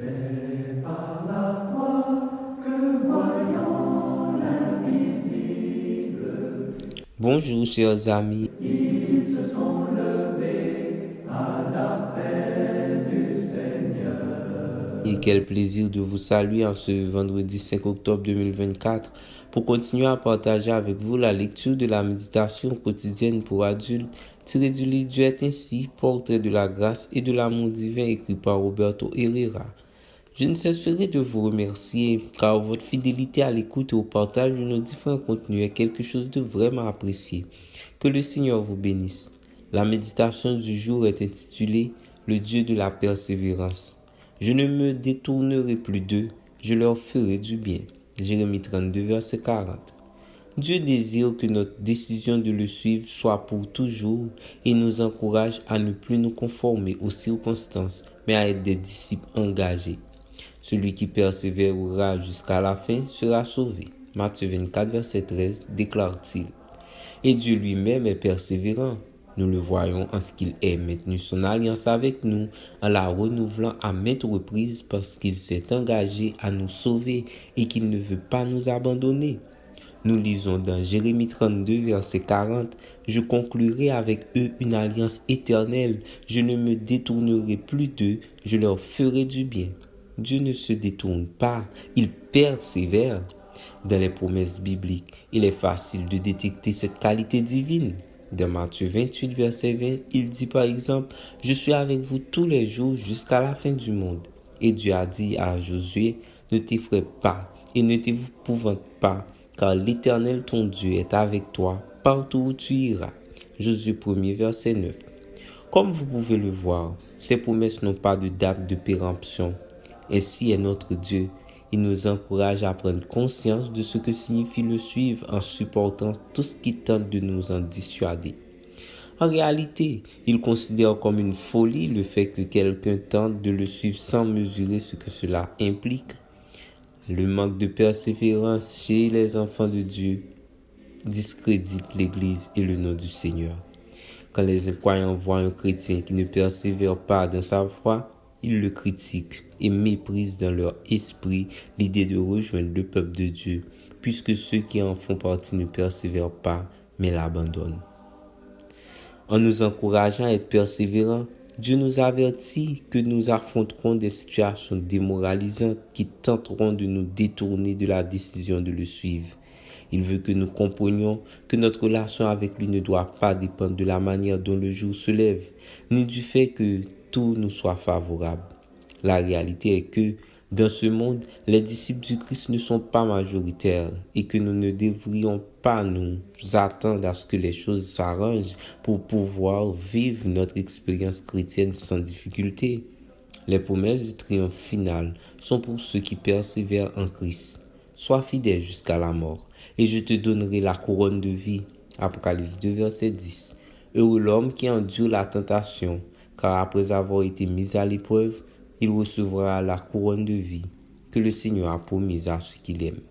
C'est par la foi que voyons l'invisible. Bonjour chers amis, Ils se sont levés à l'appel du Seigneur. et quel plaisir de vous saluer en ce vendredi 5 octobre 2024 pour continuer à partager avec vous la lecture de la méditation quotidienne pour adultes tirée du livre Dieu est ainsi, portrait de la grâce et de l'amour divin écrit par Roberto Herrera. Je ne cesserai de vous remercier car votre fidélité à l'écoute et au partage de nos différents contenus est quelque chose de vraiment apprécié. Que le Seigneur vous bénisse. La méditation du jour est intitulée « Le Dieu de la persévérance ». Je ne me détournerai plus d'eux, je leur ferai du bien. Jérémie 32, verset 40. Dieu désire que notre décision de le suivre soit pour toujours et nous encourage à ne plus nous conformer aux circonstances, mais à être des disciples engagés. Celui qui persévérera jusqu'à la fin sera sauvé. Matthieu 24, verset 13, déclare-t-il. Et Dieu lui-même est persévérant. Nous le voyons en ce qu'il ait maintenu son alliance avec nous en la renouvelant à maintes reprises parce qu'il s'est engagé à nous sauver et qu'il ne veut pas nous abandonner. Nous lisons dans Jérémie 32, verset 40, « Je conclurai avec eux une alliance éternelle, je ne me détournerai plus d'eux, je leur ferai du bien. » Dieu ne se détourne pas, il persévère. Dans les promesses bibliques, il est facile de détecter cette qualité divine. Dans Matthieu 28, verset 20, il dit par exemple, « Je suis avec vous tous les jours jusqu'à la fin du monde. » Et Dieu a dit à Josué, « Ne t'effraie pas et ne t'épouvante pas, car l'Éternel ton Dieu est avec toi partout où tu iras. » Josué 1er, verset 9. Comme vous pouvez le voir, ces promesses n'ont pas de date de péremption. Ainsi est notre Dieu. Il nous encourage à prendre conscience de ce que signifie le suivre en supportant tout ce qui tente de nous en dissuader. En réalité, il considère comme une folie le fait que quelqu'un tente de le suivre sans mesurer ce que cela implique. Le manque de persévérance chez les enfants de Dieu discrédite l'Église et le nom du Seigneur. Quand les incroyants voient un chrétien qui ne persévère pas dans sa foi, ils le critiquent et méprisent dans leur esprit l'idée de rejoindre le peuple de Dieu, puisque ceux qui en font partie ne persévèrent pas, mais l'abandonnent. En nous encourageant à être persévérants, Dieu nous avertit que nous affronterons des situations démoralisantes qui tenteront de nous détourner de la décision de le suivre. Il veut que nous comprenions que notre relation avec lui ne doit pas dépendre de la manière dont le jour se lève, ni du fait que tout nous soit favorable. La réalité est que, dans ce monde, les disciples du Christ ne sont pas majoritaires et que nous ne devrions pas nous attendre à ce que les choses s'arrangent pour pouvoir vivre notre expérience chrétienne sans difficulté. Les promesses du triomphe final sont pour ceux qui persévèrent en Christ. Sois fidèle jusqu'à la mort, et je te donnerai la couronne de vie. Apocalypse 2, verset 10. Heureux l'homme qui endure la tentation, car après avoir été mis à l'épreuve, il recevra la couronne de vie que le Seigneur a promise à ceux qui l'aiment.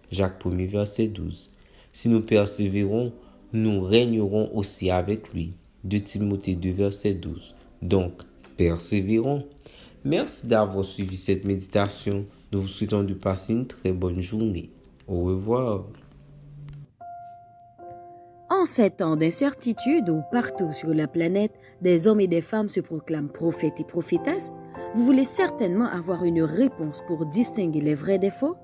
Jacques 1, verset 12. Si nous persévérons, nous régnerons aussi avec lui. 2 Timothée 2, verset 12. Donc, persévérons. Merci d'avoir suivi cette méditation. Nous vous souhaitons de passer une très bonne journée. Au revoir. En ces temps d'incertitude où partout sur la planète, des hommes et des femmes se proclament prophètes et prophétesses, vous voulez certainement avoir une réponse pour distinguer les vrais des faux?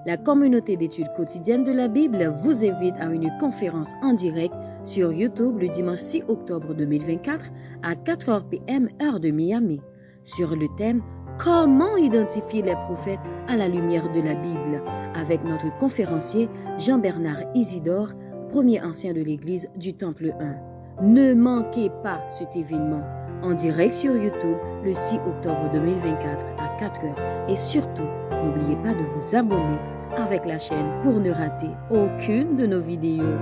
La communauté d'études quotidiennes de la Bible vous invite à une conférence en direct sur YouTube le dimanche 6 octobre 2024 à 4h PM heure de Miami sur le thème « Comment identifier les prophètes à la lumière de la Bible » avec notre conférencier Jean-Bernard Isidore, premier ancien de l'église du Temple 1. Ne manquez pas cet événement en direct sur YouTube le 6 octobre 2024 à 4h. Et surtout, n'oubliez pas de vous abonner avec la chaîne pour ne rater aucune de nos vidéos.